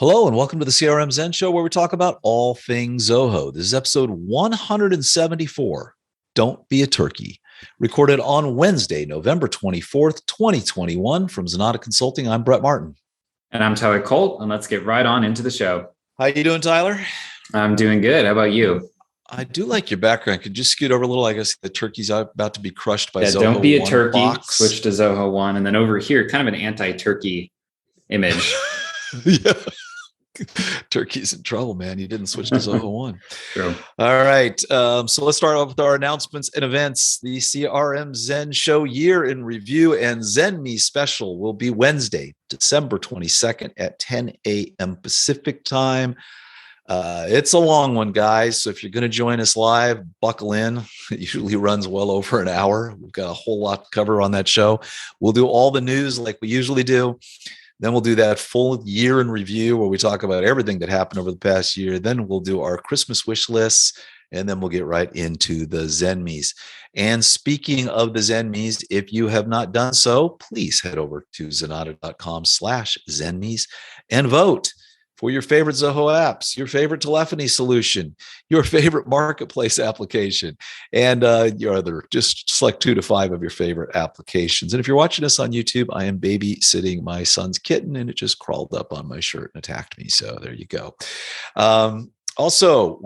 Hello and welcome to the CRM Zen Show, where we talk about all things Zoho. This is episode 174. Don't be a turkey. Recorded on Wednesday, November 24th, 2021 from Zenatta Consulting. I'm Brett Martin. And I'm Tyler Colt, and let's get right on into the show. How you doing, Tyler? I'm doing good. How about you? I do like your background. Could you scoot over a little? I guess the turkey's about to be crushed by Zoho. Don't be a turkey. Box. Switch to Zoho 1. And then over here, kind of an anti-turkey image. Yeah. Turkey's in trouble, man. You didn't switch to Zoho 1. True. All right. So let's start off with our announcements and events. The CRM Zen Show Year in Review and Zen Me Special will be Wednesday, December 22nd at 10 a.m. Pacific time. It's a long one, guys. So if you're going to join us live, buckle in. It usually runs well over an hour. We've got a whole lot to cover on that show. We'll do all the news like we usually do. Then we'll do that full year in review where we talk about everything that happened over the past year. Then we'll do our Christmas wish lists, and then we'll get right into the Zen Me's. And speaking of the Zen Me's, if you have not done so, please head over to zenatta.com/ZenMe's and vote for your favorite Zoho apps, your favorite telephony solution, your favorite marketplace application, and your other, just select 2 to 5 of your favorite applications. And if you're watching us on YouTube, I am babysitting my son's kitten, and it just crawled up on my shirt and attacked me. So there you go. Also,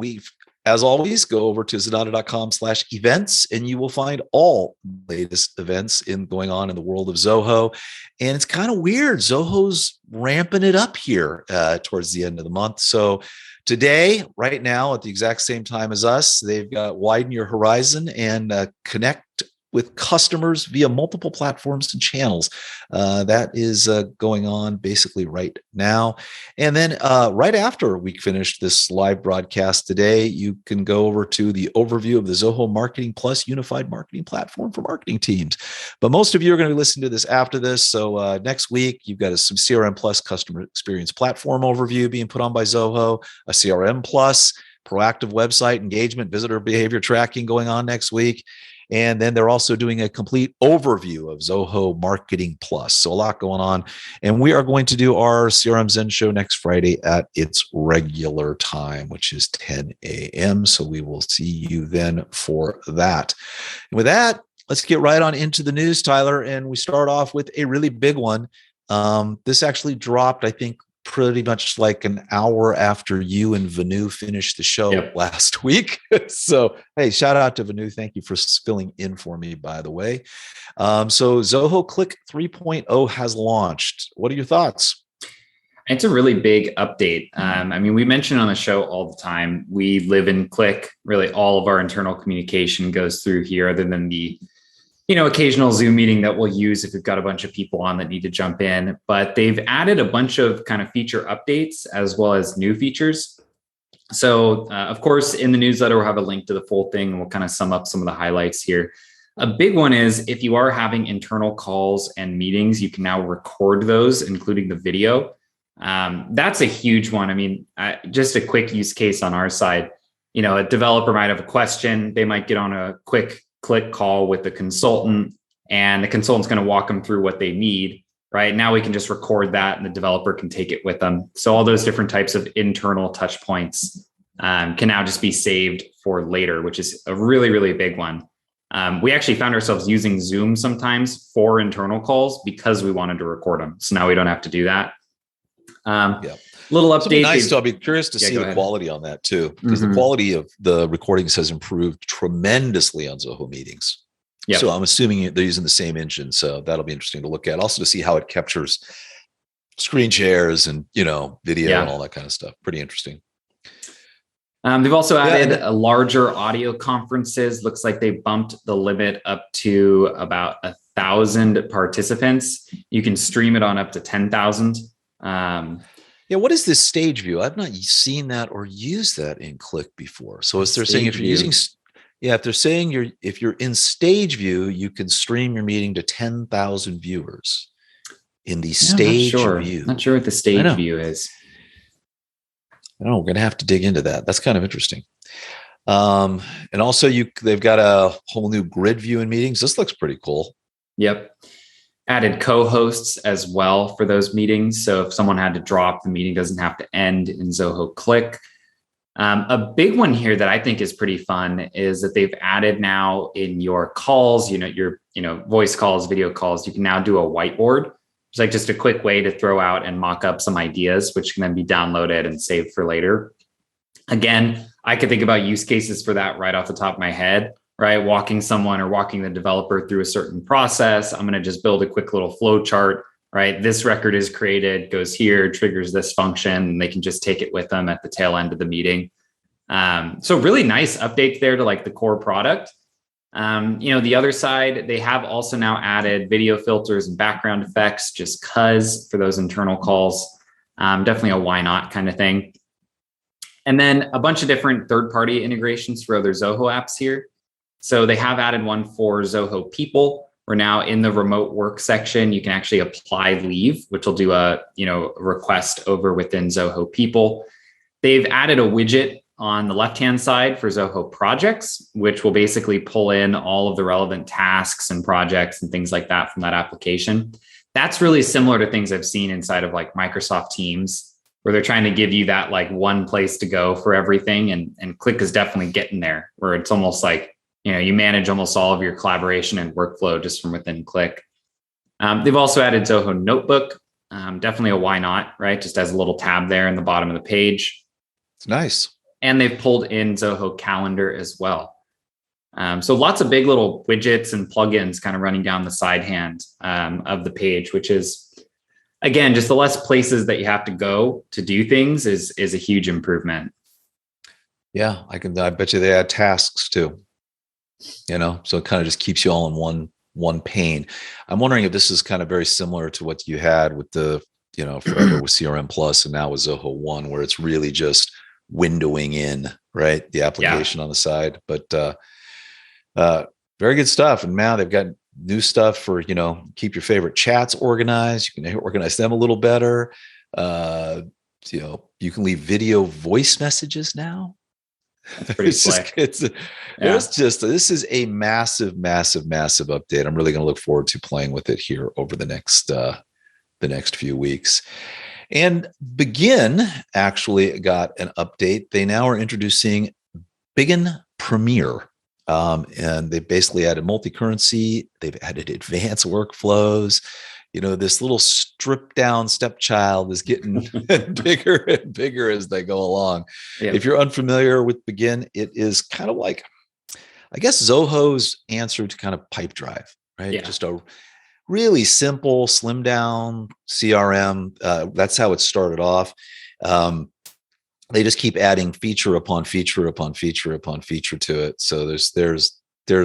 as always, go over to zenatta.com/events, and you will find all the latest events going on in the world of Zoho. And it's kind of weird. Zoho's ramping it up here towards the end of the month. So today, right now, at the exact same time as us, they've got Widen Your Horizon and Connect with customers via multiple platforms and channels. That is going on basically right now. And then right after we finish this live broadcast today, you can go over to the overview of the Zoho Marketing Plus Unified Marketing Platform for marketing teams. But most of you are going to be listening to this after this. So next week, you've got some CRM Plus Customer Experience Platform overview being put on by Zoho, a CRM Plus, proactive website engagement, visitor behavior tracking going on next week. And then they're also doing a complete overview of Zoho Marketing Plus. So a lot going on. And we are going to do our CRM Zen show next Friday at its regular time, which is 10 a.m. So we will see you then for that. And with that, let's get right on into the news, Tyler. And we start off with a really big one. This actually dropped, I think, pretty much like an hour after you and Vanu finished the show last week. So, hey, shout out to Vanu. Thank you for filling in for me, by the way. So Zoho Cliq 3.0 has launched. What are your thoughts? It's a really big update. We mention on the show all the time, we live in Cliq. Really, all of our internal communication goes through here, other than the occasional Zoom meeting that we'll use if we've got a bunch of people on that need to jump in. But they've added a bunch of kind of feature updates as well as new features. So, of course, in the newsletter, we'll have a link to the full thing, and we'll kind of sum up some of the highlights here. A big one is if you are having internal calls and meetings, you can now record those, including the video. That's a huge one. Just a quick use case on our side. A developer might have a question. They might get on a quick Cliq call with the consultant, and the consultant's going to walk them through what they need. Right now, we can just record that, and the developer can take it with them. So all those different types of internal touch points can now just be saved for later, which is a really, really big one. We actually found ourselves using Zoom sometimes for internal calls because we wanted to record them. So now we don't have to do that. Little update. Nice. So I'll be curious to see the quality on that too, because the quality of the recordings has improved tremendously on Zoho meetings. Yep. So I'm assuming they're using the same engine. So that'll be interesting to look at. Also to see how it captures screen shares and, video and all that kind of stuff. Pretty interesting. They've also added a larger audio conferences. Looks like they bumped the limit up to about 1,000 participants. You can stream it on up to 10,000. What is this stage view? I've not seen that or used that in Cliq before. So if they're saying if you're in stage view, you can stream your meeting to 10,000 viewers in the stage view. Not sure what the stage view is. I don't know. We're going to have to dig into that. That's kind of interesting. And also they've got a whole new grid view in meetings. This looks pretty cool. Yep. Added co-hosts as well for those meetings. So if someone had to drop, the meeting doesn't have to end in Zoho Cliq. A big one here that I think is pretty fun is that they've added now in your calls, your voice calls, video calls, you can now do a whiteboard. It's like just a quick way to throw out and mock up some ideas, which can then be downloaded and saved for later. Again, I could think about use cases for that right off the top of my head, right? Walking someone or walking the developer through a certain process. I'm going to just build a quick little flow chart, right? This record is created, goes here, triggers this function, and they can just take it with them at the tail end of the meeting. So really nice updates there to like the core product. The other side, they have also now added video filters and background effects just cause for those internal calls. Definitely a why not kind of thing. And then a bunch of different third-party integrations for other Zoho apps here. So they have added one for Zoho People. We're now in the remote work section. You can actually apply leave, which will do a request over within Zoho People. They've added a widget on the left-hand side for Zoho Projects, which will basically pull in all of the relevant tasks and projects and things like that from that application. That's really similar to things I've seen inside of like Microsoft Teams, where they're trying to give you that like one place to go for everything. And Cliq is definitely getting there, where it's almost like, you manage almost all of your collaboration and workflow just from within Cliq. They've also added Zoho Notebook, definitely a why not, right? Just as a little tab there in the bottom of the page. It's nice. And they've pulled in Zoho Calendar as well. So lots of big little widgets and plugins kind of running down the side hand of the page, which is, again, just the less places that you have to go to do things is a huge improvement. Yeah, I bet you they add tasks too. So it kind of just keeps you all in one pane. I'm wondering if this is kind of very similar to what you had with the, forever with CRM Plus and now with Zoho One, where it's really just windowing in, right, the application on the side. But very good stuff. And now they've got new stuff for, keep your favorite chats organized. You can organize them a little better. You can leave video voice messages now. That's pretty slick. This is a massive update. I'm really going to look forward to playing with it here over the next few weeks. And Bigin actually got an update. They now are introducing Bigin Premier. And they basically added multi-currency. They've added advanced workflows. This little stripped down stepchild is getting bigger and bigger as they go along. Yeah. If you're unfamiliar with Bigin, it is kind of like, I guess, Zoho's answer to kind of PipeDrive, right? Yeah. Just a really simple, slim down CRM. That's how it started off. They just keep adding feature upon feature upon feature upon feature to it. So there's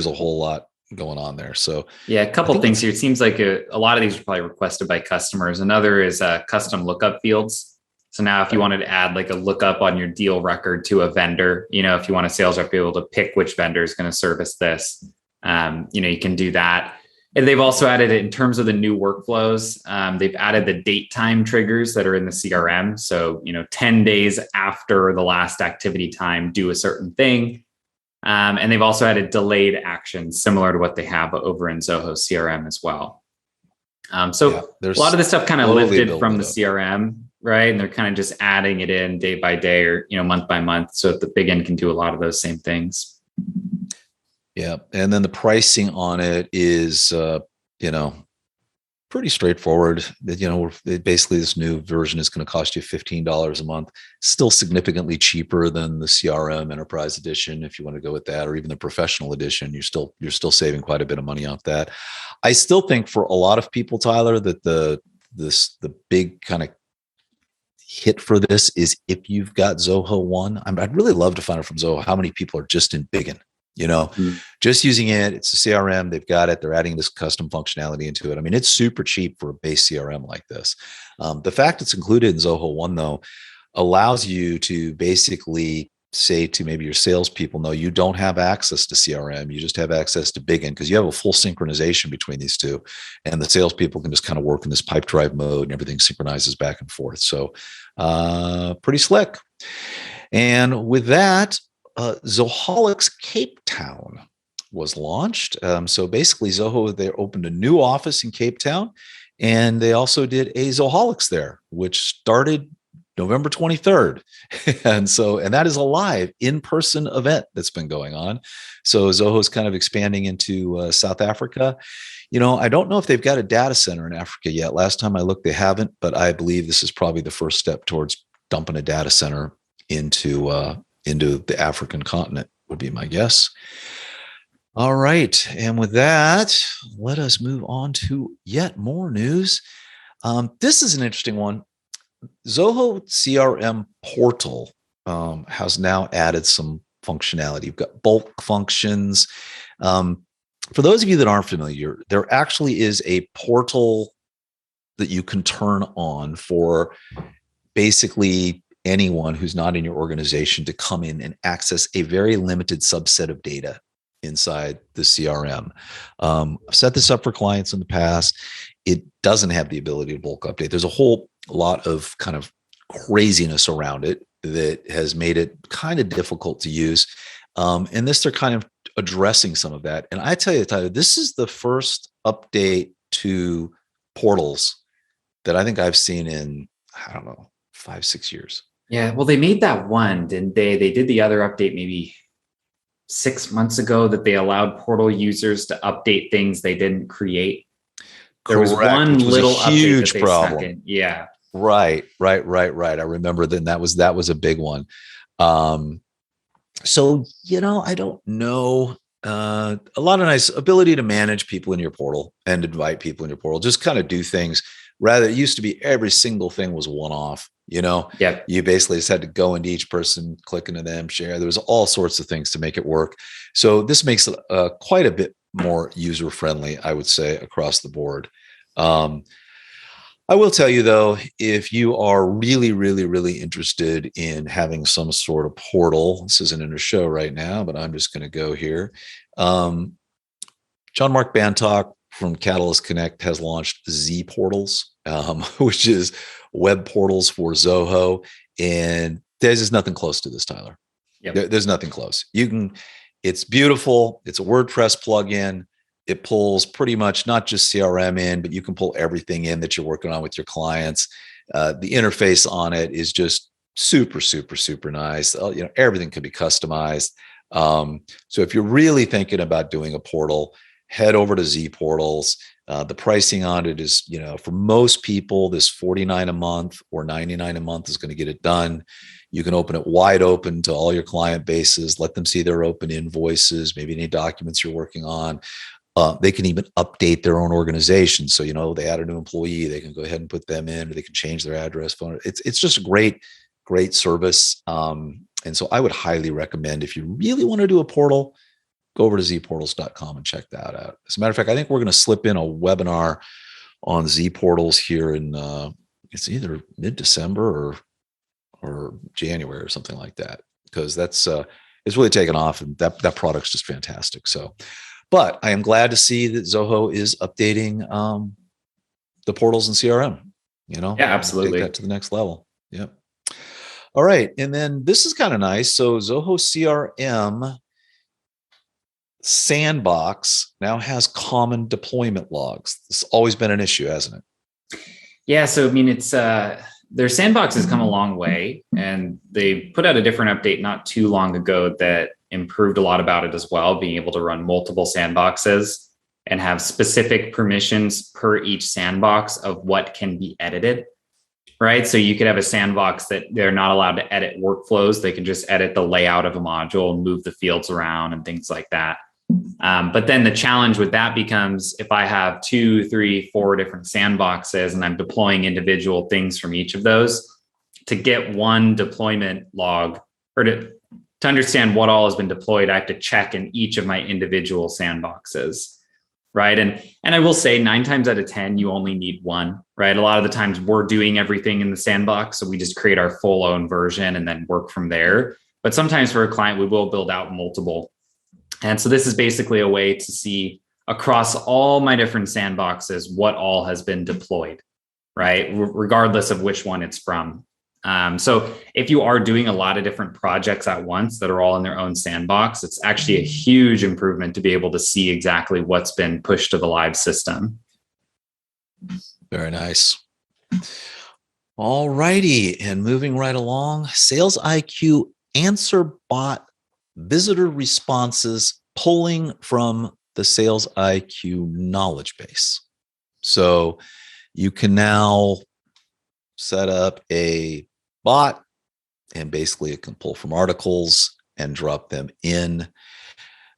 a whole lot going on there. So yeah, a couple things here. It seems like a lot of these are probably requested by customers. Another is custom lookup fields. So now if you wanted to add like a lookup on your deal record to a vendor, if you want a sales rep to be able to pick which vendor is going to service this, you can do that. And they've also added it in terms of the new workflows. They've added the date time triggers that are in the CRM. So, 10 days after the last activity time, do a certain thing. And they've also added delayed actions similar to what they have over in Zoho CRM as well. A lot of this stuff kind of lifted from the CRM, right? And they're kind of just adding it in day by day or, month by month. So that the Bigin can do a lot of those same things. Yeah. And then the pricing on it is, pretty straightforward. Basically this new version is going to cost you $15 a month, still significantly cheaper than the CRM Enterprise Edition. If you want to go with that, or even the Professional Edition, you're still saving quite a bit of money off that. I still think for a lot of people, Tyler, that the big kind of hit for this is if you've got Zoho One. I'd really love to find out from Zoho how many people are just in Bigin. Just using it. It's a CRM. They've got it. They're adding this custom functionality into it. I mean, it's super cheap for a base CRM like this. The fact it's included in Zoho One, though, allows you to basically say to maybe your salespeople, no, you don't have access to CRM. You just have access to Bigin because you have a full synchronization between these two. And the salespeople can just kind of work in this PipeDrive mode and everything synchronizes back and forth. So pretty slick. And with that, Zoholics Cape Town was launched. So basically, Zoho, they opened a new office in Cape Town, and they also did a Zoholics there, which started November 23rd. And that is a live in-person event that's been going on. So Zoho's kind of expanding into South Africa. I don't know if they've got a data center in Africa yet. Last time I looked, they haven't, but I believe this is probably the first step towards dumping a data center into the African continent, would be my guess. All right. And with that, let us move on to yet more news. This is an interesting one. Zoho CRM portal has now added some functionality. You've got bulk functions. For those of you that aren't familiar, there actually is a portal that you can turn on for basically anyone who's not in your organization to come in and access a very limited subset of data inside the CRM. I've set this up for clients in the past. It doesn't have the ability to bulk update. There's a whole lot of kind of craziness around it that has made it kind of difficult to use. And they're kind of addressing some of that. And I tell you, Tyler, this is the first update to portals that I think I've seen in, I don't know, 5-6 years. Yeah, well, they made that one, didn't they? They did the other update maybe 6 months ago that they allowed portal users to update things they didn't create. There was one little huge update that they problem. Snuck in. Yeah. Right. I remember then that was a big one. So, I don't know. A lot of nice ability to manage people in your portal and invite people in your portal. Just kind of do things. Rather, it used to be every single thing was one-off. Yep. You basically just had to go into each person, click into them, share. There was all sorts of things to make it work. So this makes it quite a bit more user-friendly, I would say, across the board. I will tell you, though, if you are really, really, really interested in having some sort of portal, this isn't in a show right now, but I'm just going to go here. John Mark Bantock from Catalyst Connect has launched Z Portals, which is web portals for Zoho. And there's just nothing close to this, Tyler. Yep. There's nothing close. It's beautiful. It's a WordPress plugin. It pulls pretty much not just CRM in, but you can pull everything in that you're working on with your clients. The interface on it is just super, super, super nice. Everything can be customized. So if you're really thinking about doing a portal, head over to Z Portals. The pricing on it is, for most people, this $49 a month or $99 a month is going to get it done. You can open it wide open to all your client bases, let them see their open invoices, maybe any documents you're working on. They can even update their own organization. So, they add a new employee, they can go ahead and put them in, or they can change their address, phone. It's just a great, great service. And so I would highly recommend, if you really want to do a portal, go over to zportals.com and check that out. As a matter of fact, I think we're going to slip in a webinar on Z Portals here in, it's either mid-December or January or something like that, because it's really taken off, and that product's just fantastic. So, but I am glad to see that Zoho is updating the portals in CRM. Yeah, absolutely. Take that to the next level. Yep. All right. And then this is kind of nice. So Zoho CRM Sandbox now has common deployment logs. This has always been an issue, hasn't it? Yeah. So, it's their Sandbox has come a long way, and they put out a different update not too long ago that improved a lot about it as well, being able to run multiple sandboxes and have specific permissions per each sandbox of what can be edited, right? So you could have a sandbox that they're not allowed to edit workflows. They can just edit the layout of a module and move the fields around and things like that. But then the challenge with that becomes, if I have 2, 3, 4 different sandboxes and I'm deploying individual things from each of those, to get one deployment log, or to understand what all has been deployed, I have to check in each of my individual sandboxes, right? And I will say 9 times out of 10, you only need one, right? A lot of the times we're doing everything in the sandbox, so we just create our full own version and then work from there. But sometimes for a client, we will build out multiple. And so this is basically a way to see across all my different sandboxes what all has been deployed, right? Regardless of which one it's from. So if you are doing a lot of different projects at once that are all in their own sandbox, it's actually a huge improvement to be able to see exactly what's been pushed to the live system. Very nice. All righty. And moving right along, SalesIQ answer bot visitor responses pulling from the SalesIQ knowledge base. So you can now set up a bot and basically it can pull from articles and drop them in.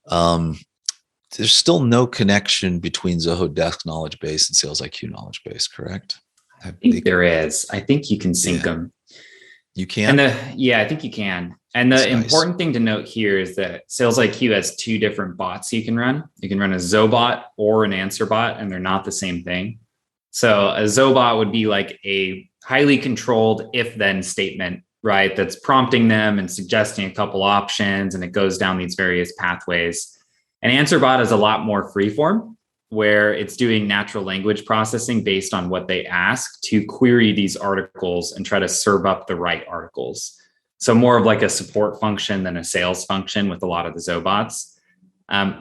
There's still no connection between Zoho Desk knowledge base and SalesIQ knowledge base, correct? I think there is. I think you can sync them. You can? I think you can. And the important thing to note here is that SalesIQ has two different bots you can run. You can run a Zobot or an answer bot, and they're not the same thing. So a Zobot would be like a highly controlled if-then statement, right? That's prompting them and suggesting a couple options, and it goes down these various pathways. An answer bot is a lot more freeform, where it's doing natural language processing based on what they ask to query these articles and try to serve up the right articles. So more of like a support function than a sales function with a lot of the Zobots.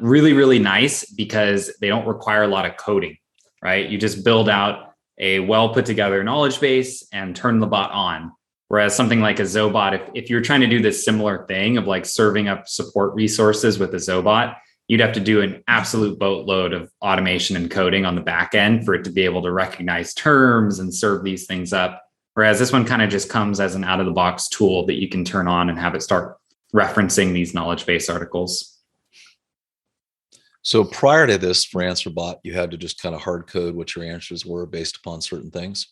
Really, really nice because they don't require a lot of coding, right? You just build out a well put together knowledge base and turn the bot on. Whereas something like a Zobot, if you're trying to do this similar thing of like serving up support resources with a Zobot, you'd have to do an absolute boatload of automation and coding on the back end for it to be able to recognize terms and serve these things up. Whereas this one kind of just comes as an out of the box tool that you can turn on and have it start referencing these knowledge base articles. So prior to this for AnswerBot, you had to just kind of hard code what your answers were based upon certain things.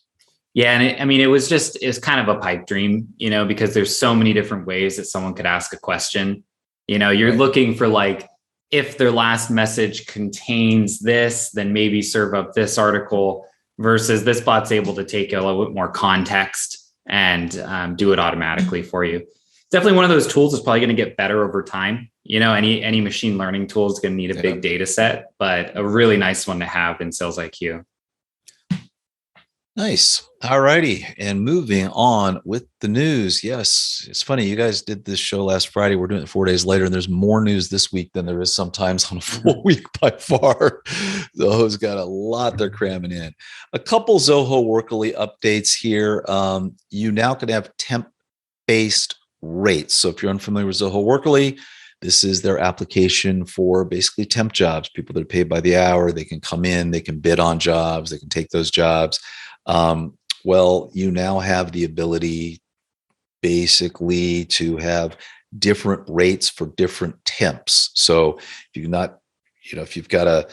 Yeah. And it's kind of a pipe dream, because there's so many different ways that someone could ask a question. You're looking for like, if their last message contains this, then maybe serve up this article, versus this bot's able to take a little bit more context and do it automatically for you. Definitely one of those tools is probably going to get better over time. Any machine learning tool is going to need a big data set, but a really nice one to have in SalesIQ. Nice. All righty. And moving on with the news. Yes, it's funny. You guys did this show last Friday. We're doing it 4 days later, and there's more news this week than there is sometimes on a full week by far. Zoho's got a lot they're cramming in. A couple Zoho Workily updates here. You now can have temp-based rates. So if you're unfamiliar with Zoho Workily, this is their application for basically temp jobs, people that are paid by the hour. They can come in, they can bid on jobs, they can take those jobs. Well, you now have the ability basically to have different rates for different temps. So if you've got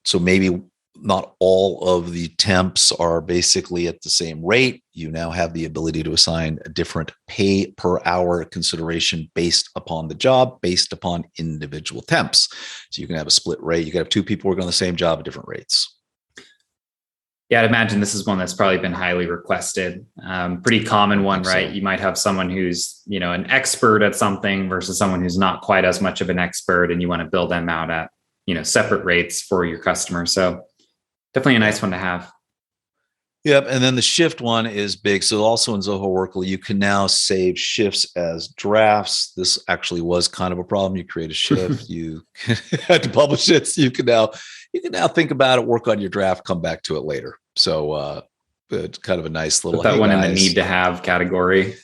so maybe not all of the temps are basically at the same rate. You now have the ability to assign a different pay per hour consideration based upon the job, based upon individual temps. So you can have a split rate. You can have two people working on the same job at different rates. Yeah, I'd imagine this is one that's probably been highly requested. Pretty common one, right? So. You might have someone who's, an expert at something versus someone who's not quite as much of an expert, and you want to build them out at, separate rates for your customer. So definitely a nice one to have. Yep. And then the shift one is big. So also in Zoho Workily, you can now save shifts as drafts. This actually was kind of a problem. You create a shift, you had to publish it. So you can now think about it, work on your draft, come back to it later. So it's kind of a nice little. Put that one in the need to have category.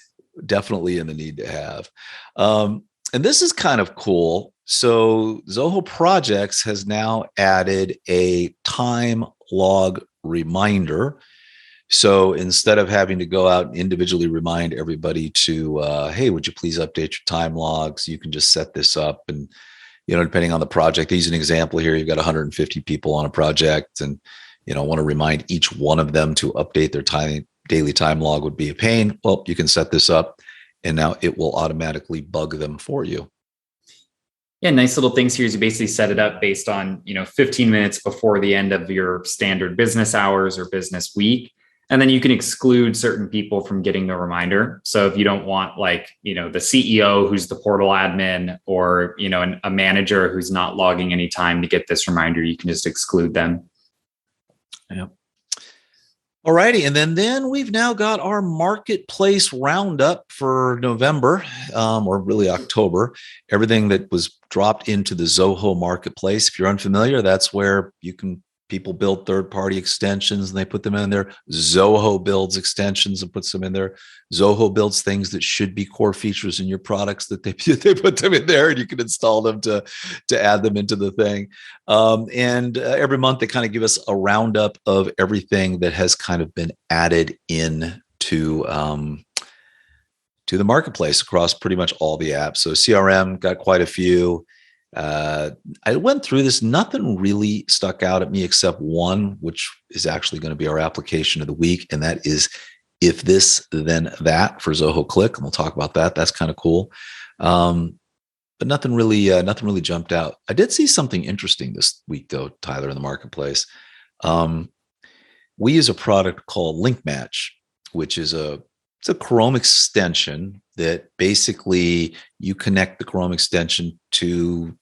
Definitely in the need to have. And this is kind of cool. So Zoho Projects has now added a time log reminder. So instead of having to go out and individually remind everybody to, hey, would you please update your time logs? You can just set this up and, depending on the project, use an example here. You've got 150 people on a project and, want to remind each one of them to update their daily time log would be a pain. Well, you can set this up and now it will automatically bug them for you. Yeah, nice little things here is you basically set it up based on, 15 minutes before the end of your standard business hours or business week. And then you can exclude certain people from getting the reminder. So if you don't want the CEO who's the portal admin or, a manager who's not logging any time to get this reminder, you can just exclude them. Yep. All righty. And then we've now got our marketplace roundup for November, or really October. Everything that was dropped into the Zoho marketplace. If you're unfamiliar, that's where people build third-party extensions and they put them in there. Zoho builds extensions and puts them in there. Zoho builds things that should be core features in your products that they put them in there, and you can install them to add them into the thing. And every month they kind of give us a roundup of everything that has kind of been added in to the marketplace across pretty much all the apps. So CRM got quite a few. I went through this. Nothing really stuck out at me except one, which is actually going to be our application of the week. And that is If This, Then That for Zoho Cliq. And we'll talk about that. That's kind of cool. But nothing really jumped out. I did see something interesting this week though, Tyler, in the marketplace. We use a product called Link Match, which is it's a Chrome extension that basically you connect the Chrome extension to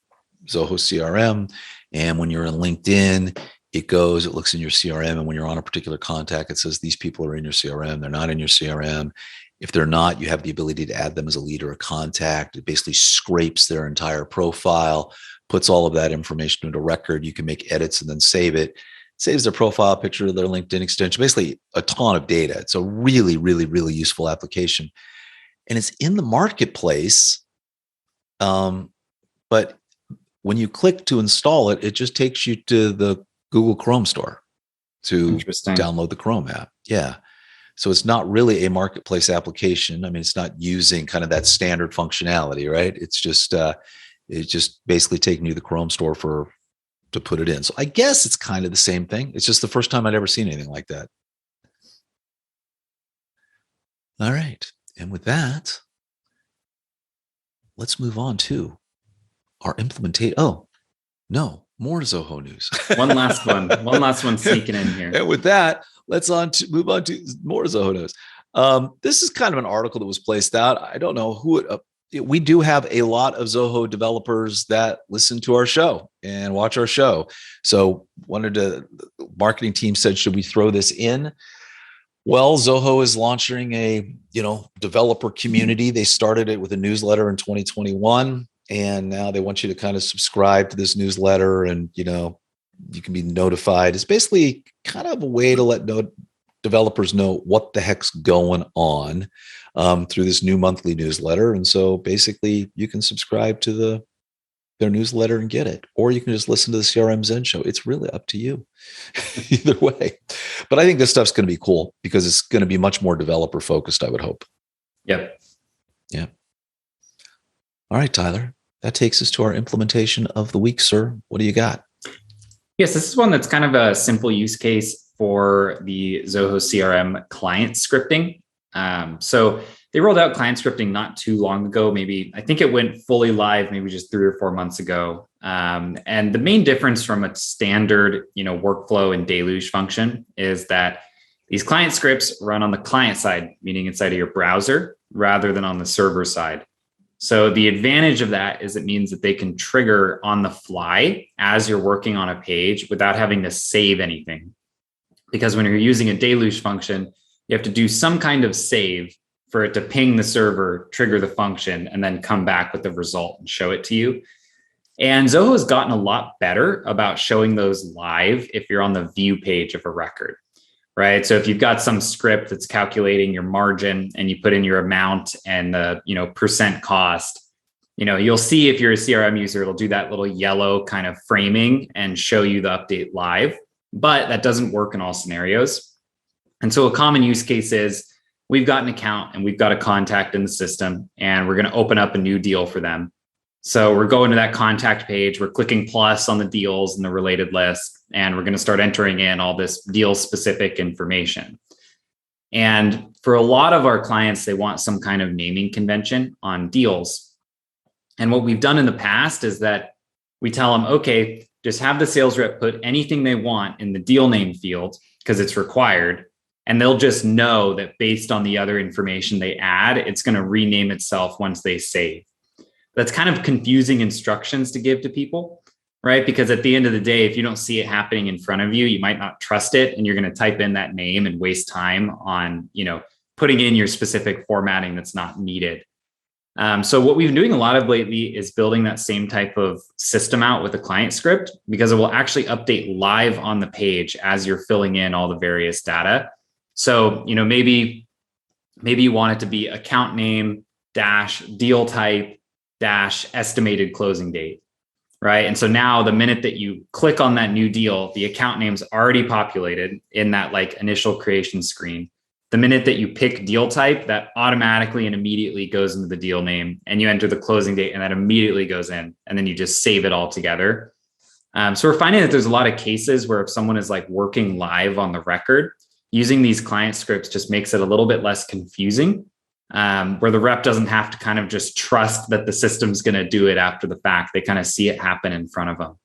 Zoho CRM. And when you're in LinkedIn, it looks in your CRM. And when you're on a particular contact, it says these people are in your CRM. They're not in your CRM. If they're not, you have the ability to add them as a lead or a contact. It basically scrapes their entire profile, puts all of that information into a record. You can make edits and then save it. Saves their profile picture, their LinkedIn extension, basically a ton of data. It's a really, really, really useful application. And it's in the marketplace. But when you click to install it, it just takes you to the Google Chrome store to download the Chrome app. Yeah. So it's not really a marketplace application. I mean, it's not using kind of that standard functionality, right? It's just basically taking you to the Chrome store to put it in. So I guess it's kind of the same thing. It's just the first time I'd ever seen anything like that. All right. And with that, let's move on to our implementation. Oh, no, more Zoho news. One last one sneaking in here. And with that, let's move on to more Zoho news. This is kind of an article that was placed out. I don't know who we do have a lot of Zoho developers that listen to our show and watch our show. So the marketing team said, should we throw this in? Well, Zoho is launching a, developer community. They started it with a newsletter in 2021, and now they want you to kind of subscribe to this newsletter, and, you can be notified. It's basically kind of a way to let developers know what the heck's going on through this new monthly newsletter. And so basically you can subscribe to their newsletter and get it, or you can just listen to the CRM Zen show. It's really up to you either way. But I think this stuff's going to be cool because it's going to be much more developer focused, I would hope. Yep. Yeah. All right, Tyler, that takes us to our implementation of the week, sir. What do you got? Yes, this is one that's kind of a simple use case for the Zoho CRM client scripting. So they rolled out client scripting not too long ago. I think it went fully live, maybe just 3 or 4 months ago. And the main difference from a standard, workflow and deluge function is that these client scripts run on the client side, meaning inside of your browser, rather than on the server side. So the advantage of that is it means that they can trigger on the fly as you're working on a page without having to save anything. Because when you're using a deluge function, you have to do some kind of save for it to ping the server, trigger the function, and then come back with the result and show it to you. And Zoho has gotten a lot better about showing those live if you're on the view page of a record, right? So if you've got some script that's calculating your margin and you put in your amount and the percent cost, you'll see if you're a CRM user, it'll do that little yellow kind of framing and show you the update live. But that doesn't work in all scenarios. And so a common use case is we've got an account and we've got a contact in the system and we're going to open up a new deal for them. So we're going to that contact page, we're clicking plus on the deals and the related list, and we're going to start entering in all this deal specific information. And for a lot of our clients, they want some kind of naming convention on deals. And what we've done in the past is that we tell them, okay, just have the sales rep put anything they want in the deal name field because it's required. And they'll just know that based on the other information they add, it's going to rename itself once they save. That's kind of confusing instructions to give to people. right? Because at the end of the day, if you don't see it happening in front of you, you might not trust it. And you're going to type in that name and waste time on, putting in your specific formatting that's not needed. So what we've been doing a lot of lately is building that same type of system out with a client script, because it will actually update live on the page as you're filling in all the various data. So, maybe you want it to be account name dash deal type dash estimated closing date, right? And so now the minute that you click on that new deal, the account name's already populated in that initial creation screen. The minute that you pick deal type, that automatically and immediately goes into the deal name, and you enter the closing date and that immediately goes in, and then you just save it all together. So we're finding that there's a lot of cases where if someone is working live on the record, using these client scripts just makes it a little bit less confusing, where the rep doesn't have to kind of just trust that the system's going to do it after the fact. They kind of see it happen in front of them.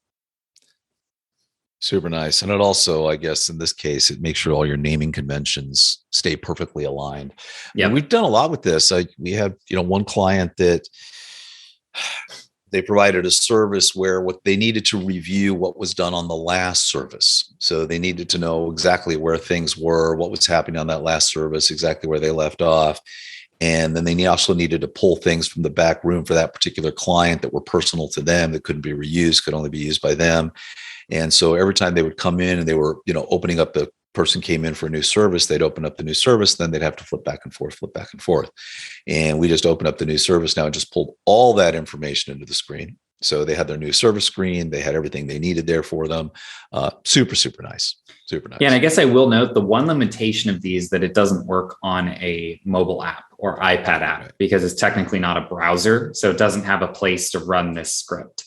Super nice. And it also, I guess, in this case, it makes sure all your naming conventions stay perfectly aligned. Yeah, we've done a lot with this. We have, one client that they provided a service where what they needed to review what was done on the last service. So they needed to know exactly where things were, what was happening on that last service, exactly where they left off. And then they also needed to pull things from the back room for that particular client that were personal to them, that couldn't be reused, could only be used by them. And so every time they would come in and they were, opening up, the person came in for a new service, they'd open up the new service, then they'd have to flip back and forth. And we just opened up the new service now and just pulled all that information into the screen. So they had their new service screen. They had everything they needed there for them. Super, super nice. Super nice. Yeah, and I guess I will note the one limitation of these that it doesn't work on a mobile app or iPad app, because it's technically not a browser. So it doesn't have a place to run this script.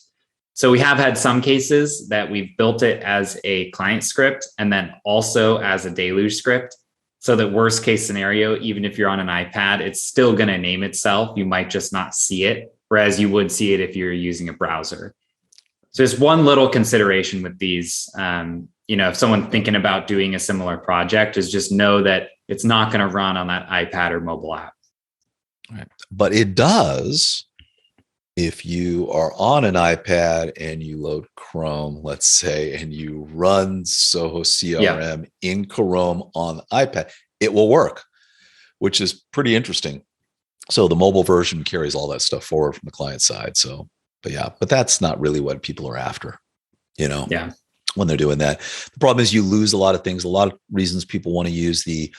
So we have had some cases that we've built it as a client script and then also as a deluge script. So that worst case scenario, even if you're on an iPad, it's still going to name itself. You might just not see it, whereas you would see it if you're using a browser. So just one little consideration with these, if someone thinking about doing a similar project, is just know that it's not going to run on that iPad or mobile app. Right. But it does if you are on an iPad and you load Chrome, let's say, and you run Zoho CRM in Chrome on the iPad, it will work, which is pretty interesting. So the mobile version carries all that stuff forward from the client side. So, but that's not really what people are after, when they're doing that. The problem is you lose a lot of things. A lot of reasons people want to use the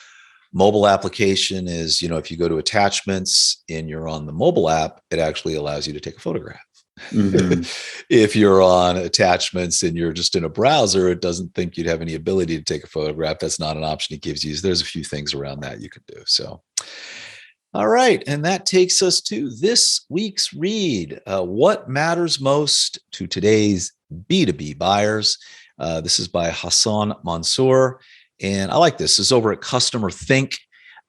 mobile application is, if you go to attachments and you're on the mobile app, it actually allows you to take a photograph. Mm-hmm. If you're on attachments and you're just in a browser, it doesn't think you'd have any ability to take a photograph. That's not an option it gives you. There's a few things around that you can do. So, all right. And that takes us to this week's read. What matters most to today's B2B buyers? This is by Hassan Mansoor. And I like this. This is over at Customer Think.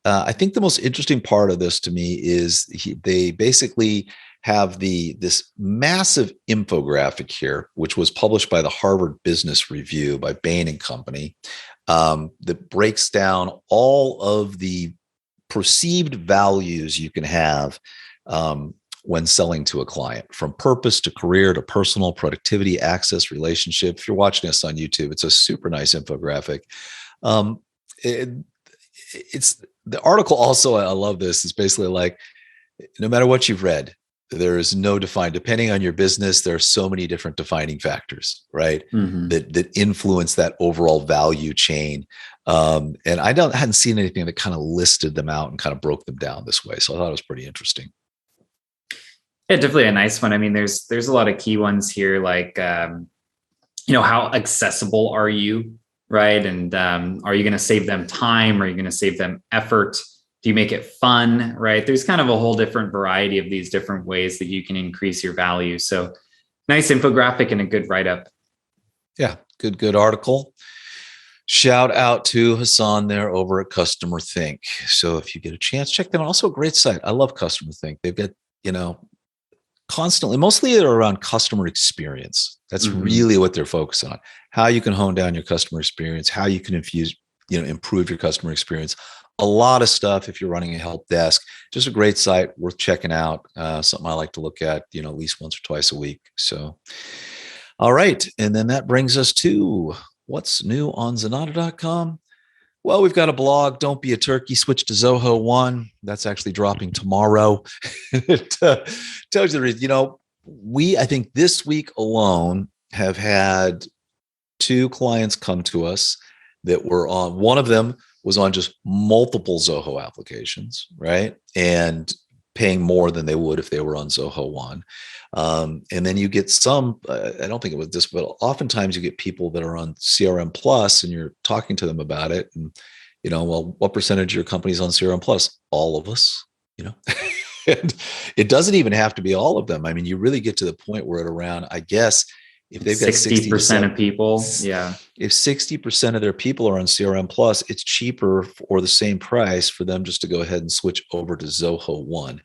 I think the most interesting part of this to me is they basically have this massive infographic here, which was published by the Harvard Business Review by Bain and Company, that breaks down all of the perceived values you can have when selling to a client, from purpose to career to personal, productivity, access, relationship. If you're watching us on YouTube, it's a super nice infographic. It's the article also, I love this. It's basically no matter what you've read, there is no defined, depending on your business, there are so many different defining factors, right? Mm-hmm. That influence that overall value chain. And I hadn't seen anything that kind of listed them out and kind of broke them down this way. So I thought it was pretty interesting. Yeah, definitely a nice one. I mean, there's a lot of key ones here, how accessible are you? Right. And are you going to save them time? Are you going to save them effort? Do you make it fun? Right. There's kind of a whole different variety of these different ways that you can increase your value. So nice infographic and a good write-up. Yeah. Good article. Shout out to Hassan there over at Customer Think. So if you get a chance, check them out. Also a great site. I love Customer Think. They've got, constantly, mostly they're around customer experience. That's really what they're focused on. How you can hone down your customer experience, how you can improve your customer experience. A lot of stuff if you're running a help desk. Just a great site, worth checking out. Something I like to look at, at least once or twice a week. So, All right. And then that brings us to what's new on Zenatta.com. Well, we've got a blog. Don't be a turkey. Switch to Zoho One. That's actually dropping tomorrow. It tells you the reason. I think this week alone have had 2 clients come to us that were on. One of them was on just multiple Zoho applications, right? And paying more than they would if they were on Zoho One. And then you get some, I don't think it was this, but oftentimes you get people that are on CRM Plus and you're talking to them about it. And, well, what percentage of your company's on CRM Plus? All of us, and it doesn't even have to be all of them. I mean, you really get to the point where at around, I guess, if they've got 60% of people, yeah. If 60% of their people are on CRM Plus, it's cheaper or the same price for them just to go ahead and switch over to Zoho One.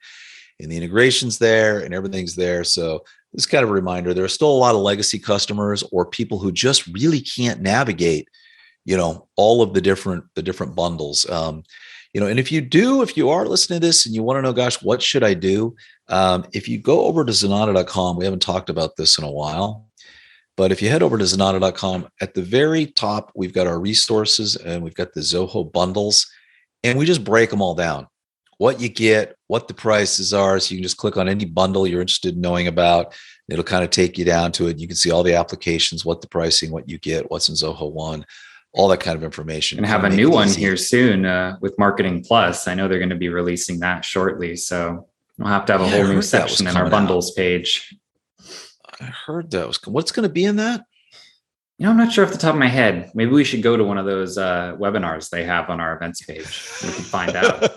And the integration's there and everything's there. So this is kind of a reminder. There are still a lot of legacy customers or people who just really can't navigate, all of the different bundles. And if you are listening to this and you want to know, gosh, what should I do? If you go over to Zenatta.com, we haven't talked about this in a while, but if you head over to Zenatta.com, at the very top, we've got our resources and we've got the Zoho bundles, and we just break them all down. What you get, what the prices are. So you can just click on any bundle you're interested in knowing about. It'll kind of take you down to it. You can see all the applications, what the pricing, what you get, what's in Zoho One, all that kind of information. And have a new one here soon with Marketing Plus. I know they're going to be releasing that shortly. So we'll have to have a whole new section in our bundles page. I heard that was, what's going to be in that? I'm not sure off the top of my head. Maybe we should go to one of those webinars they have on our events page. We can find out.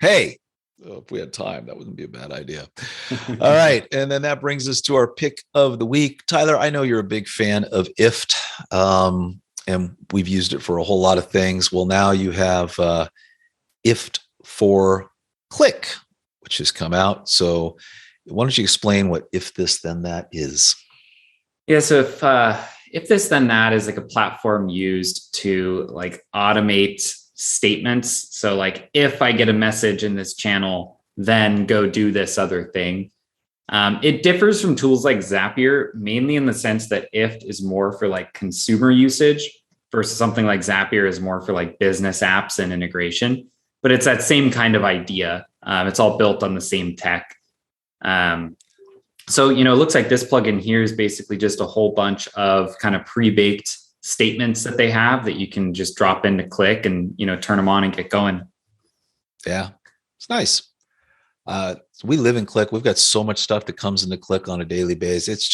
Hey, if we had time, that wouldn't be a bad idea. All right. And then that brings us to our pick of the week. Tyler, I know you're a big fan of IFT, and we've used it for a whole lot of things. Well, now you have IFT for Cliq, which has come out. So why don't you explain what If This Then That is? Yeah, so if this then that is like a platform used to like automate statements. So like if I get a message in this channel, then go do this other thing. It differs from tools like Zapier, mainly in the sense that IFT is more for like consumer usage versus something like Zapier is more for like business apps and integration. But it's that same kind of idea. It's all built on the same tech. So, it looks like this plugin here is basically just a whole bunch of kind of pre-baked statements that they have that you can just drop into Cliq and, turn them on and get going. Yeah, it's nice. We live in Cliq. We've got so much stuff that comes into Cliq on a daily basis.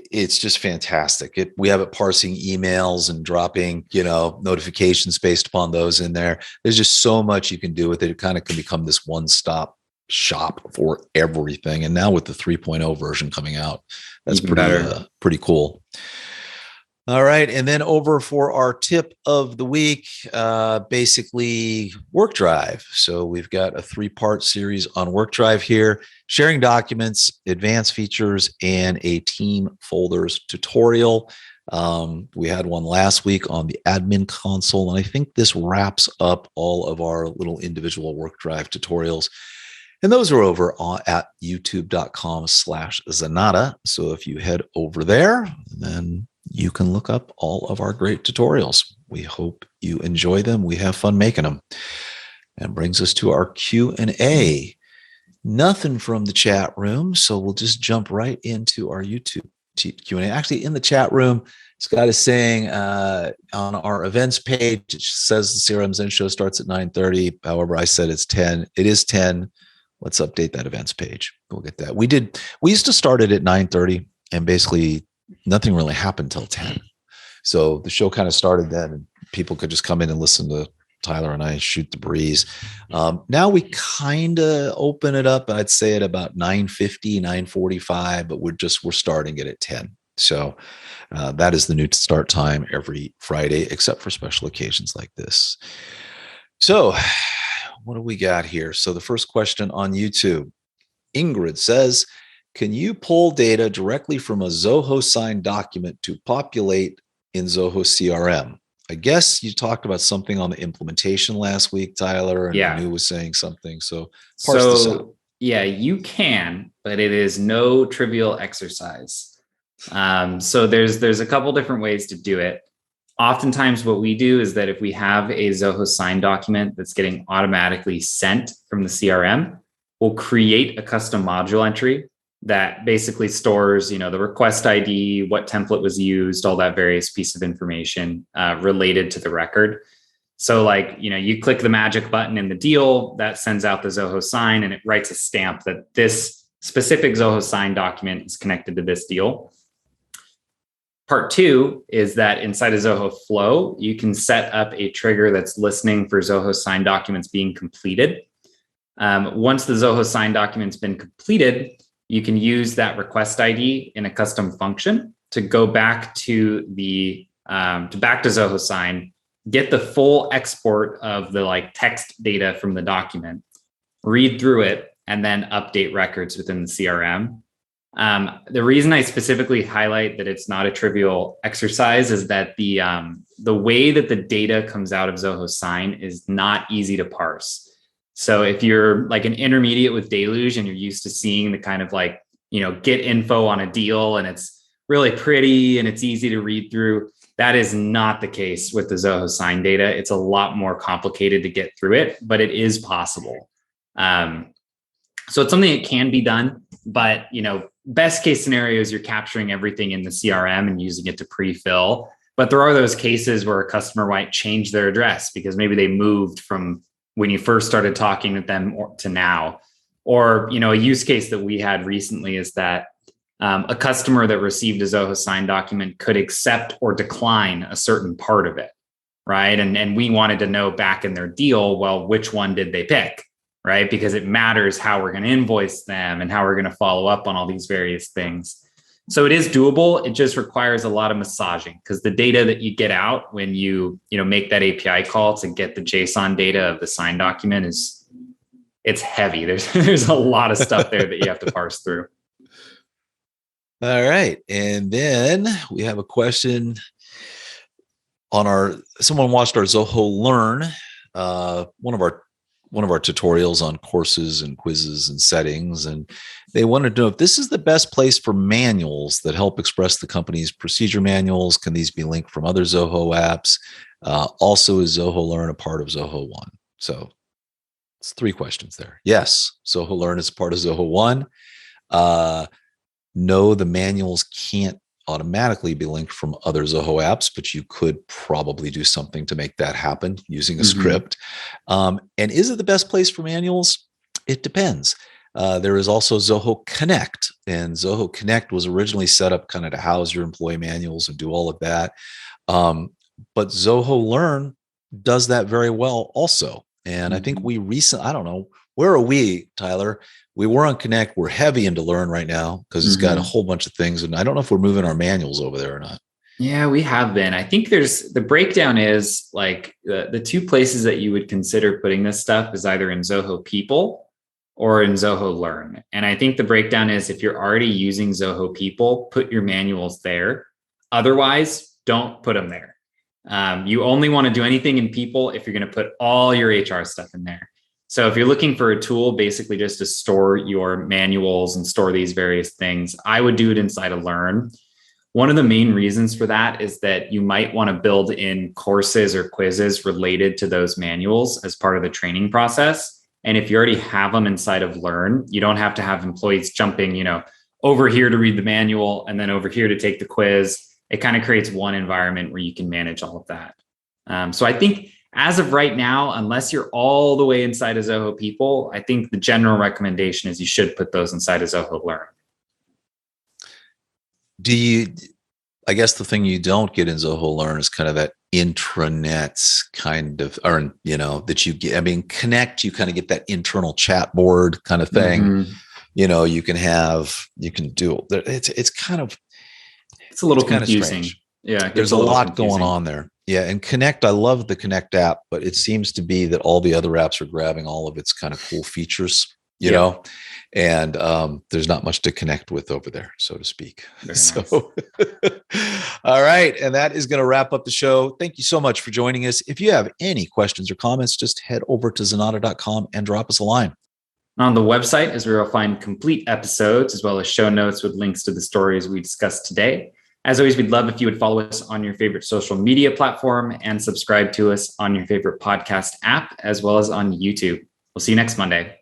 It's just fantastic. We have it parsing emails and dropping, notifications based upon those in there. There's just so much you can do with it. It kind of can become this one-stop shop for everything. And now with the 3.0 version coming out, that's pretty cool. All right. And then over for our tip of the week, basically WorkDrive. So we've got a 3-part series on WorkDrive here, sharing documents, advanced features, and a team folders tutorial. We had one last week on the admin console, and I think this wraps up all of our little individual WorkDrive tutorials. And those are over at youtube.com/Zenatta. So if you head over there, then you can look up all of our great tutorials. We hope you enjoy them. We have fun making them. And brings us to our Q&A. Nothing from the chat room, so we'll just jump right into our YouTube Q&A. Actually, in the chat room, Scott is saying on our events page, it says the CRM Zen show starts at 9:30. However, I said it's 10. It is 10. Let's update that events page. We'll get that. We used to start it at 9:30, and basically nothing really happened till 10. So the show kind of started then, and people could just come in and listen to Tyler and I shoot the breeze. Now we kind of open it up, I'd say at about 9:50, 9:45, but we're starting it at 10. So that is the new start time every Friday, except for special occasions like this. So what do we got here? So the first question on YouTube, Ingrid says, can you pull data directly from a Zoho signed document to populate in Zoho CRM? I guess you talked about something on the implementation last week, Tyler, and Anu was saying something. So parse this out. Yeah, you can, but it is no trivial exercise. So there's a couple different ways to do it. Oftentimes what we do is that if we have a Zoho sign document that's getting automatically sent from the CRM, we'll create a custom module entry that basically stores, the request ID, what template was used, all that various piece of information related to the record. So like, you click the magic button in the deal, that sends out the Zoho sign, and it writes a stamp that this specific Zoho sign document is connected to this deal. Part two is that inside of Zoho Flow, you can set up a trigger that's listening for Zoho sign documents being completed. Once the Zoho sign document's been completed, you can use that request ID in a custom function to go back to back to Zoho sign, get the full export of the text data from the document, read through it, and then update records within the CRM. The reason I specifically highlight that it's not a trivial exercise is that the way that the data comes out of Zoho sign is not easy to parse. So if you're like an intermediate with Deluge and you're used to seeing the kind of get info on a deal and it's really pretty and it's easy to read through, that is not the case with the Zoho sign data. It's a lot more complicated to get through it, but it is possible. So it's something that can be done, but best case scenario is you're capturing everything in the CRM and using it to pre-fill. But there are those cases where a customer might change their address because maybe they moved from when you first started talking with them to now. Or, a use case that we had recently is that a customer that received a Zoho sign document could accept or decline a certain part of it, right? And we wanted to know back in their deal, well, which one did they pick, right? Because it matters how we're going to invoice them and how we're going to follow up on all these various things. So it is doable. It just requires a lot of massaging because the data that you get out when you make that API call to get the JSON data of the sign document it's heavy. There's a lot of stuff there that you have to parse through. All right. And then we have a question on someone watched our Zoho Learn, one of our tutorials on courses and quizzes and settings. And they wanted to know if this is the best place for manuals that help express the company's procedure manuals. Can these be linked from other Zoho apps? Also, is Zoho Learn a part of Zoho One? So it's 3 questions there. Yes, Zoho Learn is part of Zoho One. No, the manuals can't automatically be linked from other Zoho apps, but you could probably do something to make that happen using a script. And is it the best place for manuals? It depends. There is also Zoho Connect, and Zoho Connect was originally set up kind of to house your employee manuals and do all of that. But Zoho Learn does that very well also. And I think I don't know, where are we, Tyler? We were on Connect. We're heavy into Learn right now because it's got a whole bunch of things. And I don't know if we're moving our manuals over there or not. Yeah, we have been. I think the breakdown is like the 2 places that you would consider putting this stuff is either in Zoho People or in Zoho Learn. And I think the breakdown is if you're already using Zoho People, put your manuals there. Otherwise, don't put them there. You only want to do anything in People if you're going to put all your HR stuff in there. So if you're looking for a tool, basically just to store your manuals and store these various things, I would do it inside of Learn. One of the main reasons for that is that you might want to build in courses or quizzes related to those manuals as part of the training process. And if you already have them inside of Learn, you don't have to have employees jumping, over here to read the manual and then over here to take the quiz. It kind of creates one environment where you can manage all of that. So I think as of right now, unless you're all the way inside of Zoho People, I think the general recommendation is you should put those inside of Zoho Learn. I guess the thing you don't get in Zoho Learn is kind of that intranet kind of, or, that you get. I mean, Connect, you kind of get that internal chat board kind of thing. You can do it's kind of, it's a little confusing. Yeah. There's a lot going on there. Yeah. And Connect, I love the Connect app, but it seems to be that all the other apps are grabbing all of its kind of cool features, you know, and there's not much to connect with over there, so to speak. So, all right. And that is going to wrap up the show. Thank you so much for joining us. If you have any questions or comments, just head over to zenatta.com and drop us a line. On the website is where you'll find complete episodes as well as show notes with links to the stories we discussed today. As always, we'd love if you would follow us on your favorite social media platform and subscribe to us on your favorite podcast app, as well as on YouTube. We'll see you next Monday.